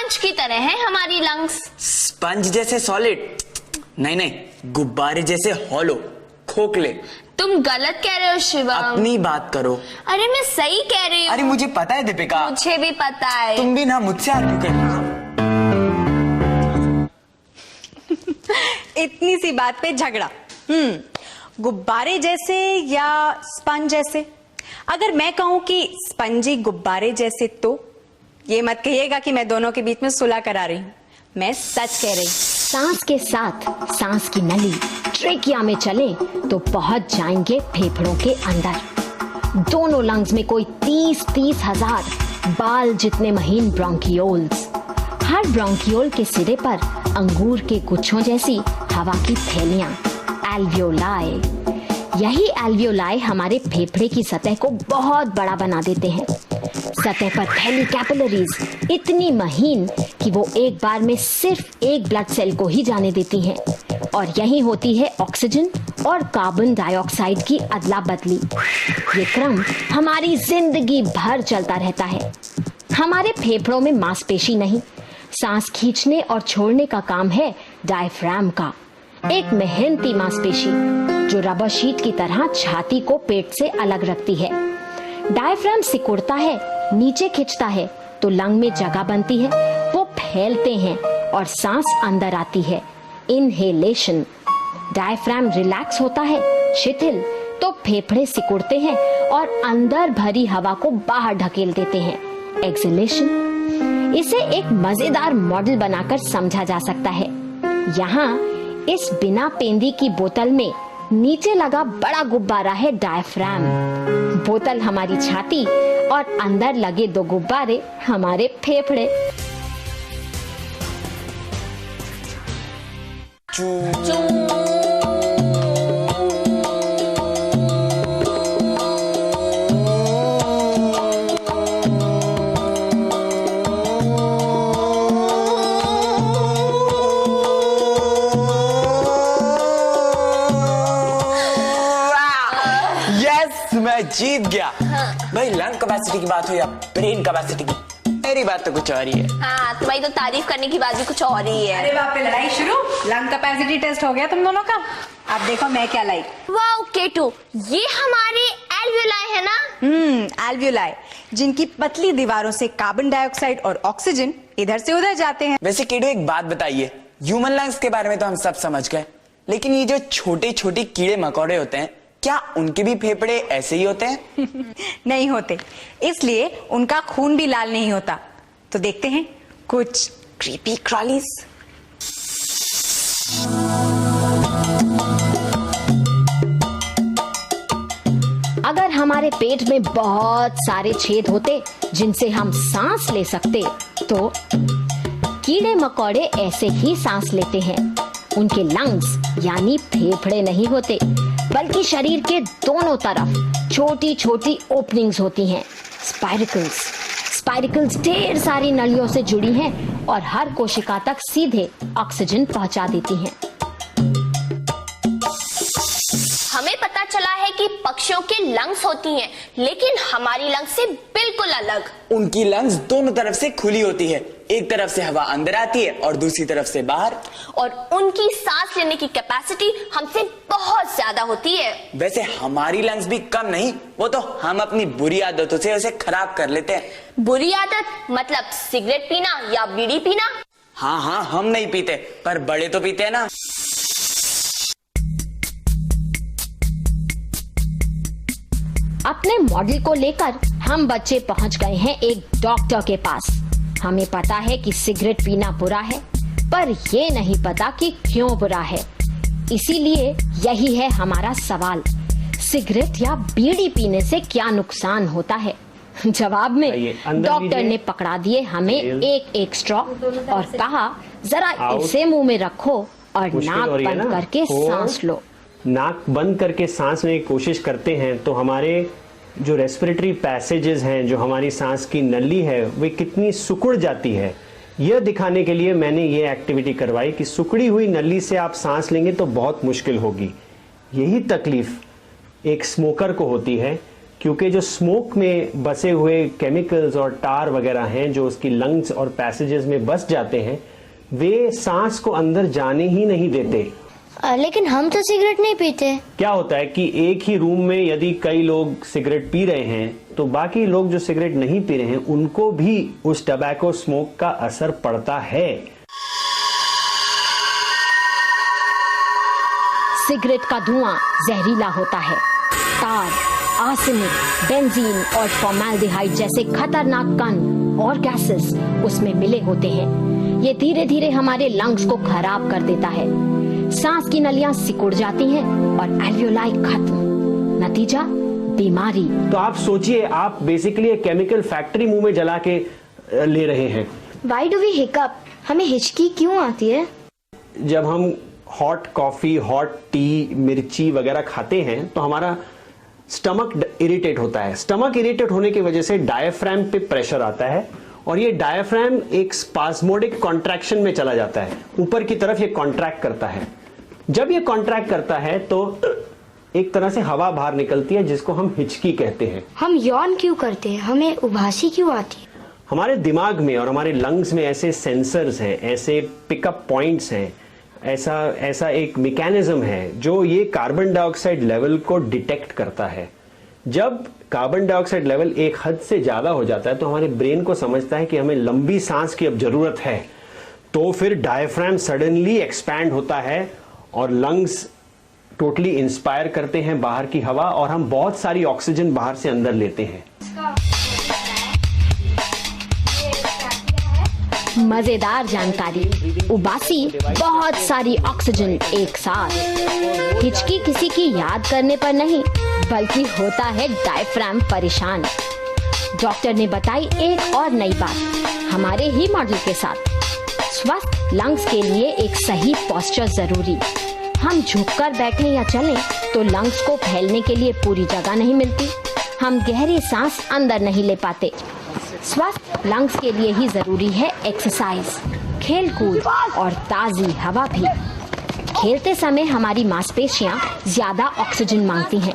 Sponge की तरह है हमारी लंग्स। स्पंज जैसे सॉलिड? नहीं नहीं, गुब्बारे जैसे हॉलो, खोखले। तुम गलत कह रहे हो शिवम। अपनी बात करो। अरे मैं सही कह रही हूँ। अरे मुझे पता है दीपिका। मुझे भी पता है। तुम भी ना मुझसे आर्ग्यू कर रही हो। इतनी सी बात पे झगड़ा। गुब्बारे जैसे या स्पंज जैसे? अगर मैं कहूं कि स्पंजी गुब्बारे जैसे तो ये मत कहिएगा कि मैं दोनों के बीच में सुलह करा रही हूँ। मैं सच कह रही। सांस के साथ सांस की नली ट्रेकिया में चले तो पहुंच जाएंगे फेफड़ों के अंदर। दोनों लंग्स में कोई 30-30 हजार बाल जितने महीन ब्रोंकियोल्स। हर ब्रोंकियोल के सिरे पर अंगूर के गुच्छों जैसी हवा की थैलियां, एल्वियोलाई। यही एल्वियोलाई हमारे फेफड़े की सतह को बहुत बड़ा बना देते हैं। सतह पर फैली कैपिलरीज इतनी महीन कि वो एक बार में सिर्फ एक ब्लड सेल को ही जाने देती हैं, और यही होती है ऑक्सीजन और कार्बन डाइऑक्साइड की अदला बदली। ये क्रम हमारी जिंदगी भर चलता रहता है। हमारे फेफड़ों में मांसपेशी नहीं, सांस खींचने और छोड़ने का काम है डायफ्राम का, एक मेहनती मांसपेशी जो रबर शीट की तरह छाती को पेट से अलग रखती है। डायफ्राम सिकुड़ता है, नीचे खिंचता है तो लंग में जगह बनती है, वो फैलते हैं और सांस अंदर आती है, इनहेलेशन। डायफ्राम रिलैक्स होता है, शिथिल, तो फेफड़े सिकुड़ते हैं और अंदर भरी हवा को बाहर ढकेल देते हैं, एक्सहेलेशन। इसे एक मजेदार मॉडल बनाकर समझा जा सकता है। यहाँ इस बिना पेंदी की बोतल में नीचे लगा बड़ा गुब्बारा है डायफ्राम, बोतल हमारी छाती और अंदर लगे दो गुब्बारे हमारे फेफड़े। मैं जीत गया। भाई लंग कैपेसिटी की बात हो या ब्रेन कैपेसिटी की, मेरी बात तो कुछ और ही है। हाँ, तुम्हारी तो तारीफ करने की बात भी कुछ और ही है। अरे बाप रे, लड़ाई शुरू। लंग कैपेसिटी टेस्ट हो गया तुम दोनों का। अब देखो मैं क्या लाई। वाओ केटू, ये हमारे एल्वियोलाई है ना? एल्वियोलाई, जिनकी पतली दीवारों से कार्बन डाइऑक्साइड और ऑक्सीजन इधर से उधर जाते हैं। वैसे केटू एक बात बताइए, ह्यूमन लंग्स के बारे में तो हम सब समझ गए, लेकिन ये जो छोटे छोटे कीड़े मकोड़े होते हैं, क्या उनके भी फेफड़े ऐसे ही होते हैं? नहीं होते, इसलिए उनका खून भी लाल नहीं होता। तो देखते हैं कुछ क्रीपी क्रॉलीज। अगर हमारे पेट में बहुत सारे छेद होते जिनसे हम सांस ले सकते, तो कीड़े मकोड़े ऐसे ही सांस लेते हैं। उनके लंग्स यानी फेफड़े नहीं होते, बल्कि शरीर के दोनों तरफ छोटी छोटी ओपनिंग्स होती हैं, स्पाइरिकल्स। स्पाइरिकल्स ढेर सारी नलियों से जुड़ी हैं और हर कोशिका तक सीधे ऑक्सीजन पहुंचा देती हैं। हमें पता चला है कि पक्षियों के लंग्स होती हैं, लेकिन हमारी लंग्स से बिल्कुल अलग। उनकी लंग्स दोनों तरफ से खुली होती है, एक तरफ से हवा अंदर आती है और दूसरी तरफ से बाहर। और उनकी सांस लेने की कैपेसिटी हमसे बहुत ज्यादा होती है। वैसे हमारी लंग्स भी कम नहीं, वो तो हम अपनी बुरी आदतों से उसे खराब कर लेते हैं। बुरी आदत मतलब सिगरेट पीना या बीड़ी पीना? हाँ हाँ, हम नहीं पीते, पर बड़े तो पीते हैं ना। अपने मॉडल को लेकर हम बच्चे पहुंच गए हैं एक डॉक्टर के पास। हमें पता है कि सिगरेट पीना बुरा है, पर ये नहीं पता कि क्यों बुरा है। इसीलिए यही है हमारा सवाल, सिगरेट या बीड़ी पीने से क्या नुकसान होता है? जवाब में डॉक्टर ने पकड़ा दिए हमें एक स्ट्रॉ और कहा, जरा इसे मुंह में रखो और नाक बंद करके सांस लो। नाक बंद करके सांस लेने की कोशिश करते हैं तो हमारे जो रेस्पिरेटरी पैसेजेस हैं, जो हमारी सांस की नली है, वे कितनी सिकुड़ जाती है। यह दिखाने के लिए मैंने ये एक्टिविटी करवाई कि सिकुड़ी हुई नली से आप सांस लेंगे तो बहुत मुश्किल होगी। यही तकलीफ एक स्मोकर को होती है, क्योंकि जो स्मोक में बसे हुए केमिकल्स और टार वगैरह हैं जो उसकी लंग्स और पैसेजेस में बस जाते हैं, वे सांस को अंदर जाने ही नहीं देते। लेकिन हम तो सिगरेट नहीं पीते। क्या होता है कि एक ही रूम में यदि कई लोग सिगरेट पी रहे हैं तो बाकी लोग जो सिगरेट नहीं पी रहे हैं उनको भी उस टबैको स्मोक का असर पड़ता है। सिगरेट का धुआं जहरीला होता है। तार, आर्सेनिक, बेंजीन और फॉर्मेल्डिहाइड जैसे खतरनाक कण और गैसेस उसमें मिले होते हैं। ये धीरे धीरे हमारे लंग्स को खराब कर देता है। सांस की नलियां सिकुड़ जाती हैं और एल्वियोलाई खत्म। नतीजा बीमारी। तो आप सोचिए, आप बेसिकली एक केमिकल फैक्ट्री मुंह में जला के ले रहे हैं। Why do we hiccup? हमें हिचकी क्यों आती है? जब हम हॉट कॉफी, हॉट टी, मिर्ची वगैरह खाते हैं तो हमारा स्टमक इरिटेट होता है। स्टमक इरिटेट होने की वजह से डायफ्राम पे प्रेशर आता है और ये डायफ्राम एक स्पास्मोडिक कॉन्ट्रैक्शन में चला जाता है। ऊपर की तरफ ये कॉन्ट्रैक्ट करता है। जब ये कॉन्ट्रैक्ट करता है तो एक तरह से हवा बाहर निकलती है जिसको हम हिचकी कहते हैं। हम यौन क्यों करते हैं? हमें उबासी क्यों आती है? हमारे दिमाग में और हमारे लंग्स में ऐसे सेंसर्स हैं, ऐसे पिकअप पॉइंट्स हैं, ऐसा एक मैकेनिज्म है जो ये कार्बन डाइऑक्साइड लेवल को डिटेक्ट करता है। जब कार्बन डाइऑक्साइड लेवल एक हद से ज्यादा हो जाता है तो हमारे ब्रेन को समझता है कि हमें लंबी सांस की अब जरूरत है, तो फिर डायफ्राम सडनली एक्सपैंड होता है और लंग्स टोटली इंस्पायर करते हैं बाहर की हवा और हम बहुत सारी ऑक्सीजन बाहर से अंदर लेते हैं। मजेदार जानकारी। उबासी, बहुत सारी ऑक्सीजन एक साथ। हिचकी किसी की याद करने पर नहीं बल्कि होता है डायफ्राम परेशान। डॉक्टर ने बताई एक और नई बात हमारे ही मॉडल के साथ। स्वस्थ लंग्स के लिए एक सही पोस्चर जरूरी। हम झुककर बैठे या चलें तो लंग्स को फैलने के लिए पूरी जगह नहीं मिलती। हम गहरी सांस अंदर नहीं ले पाते। स्वस्थ लंग्स के लिए ही जरूरी है एक्सरसाइज, खेल कूद और ताजी हवा भी। खेलते समय हमारी मांसपेशियां ज्यादा ऑक्सीजन मांगती हैं।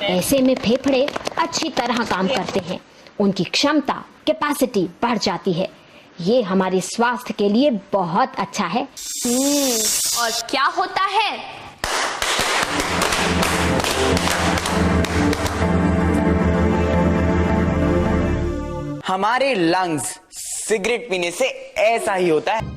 ऐसे में फेफड़े अच्छी तरह काम करते हैं, उनकी क्षमता, कैपेसिटी बढ़ जाती है। ये हमारे स्वास्थ्य के लिए बहुत अच्छा है। और क्या होता है? हमारे लंग्स सिगरेट पीने से ऐसा ही होता है।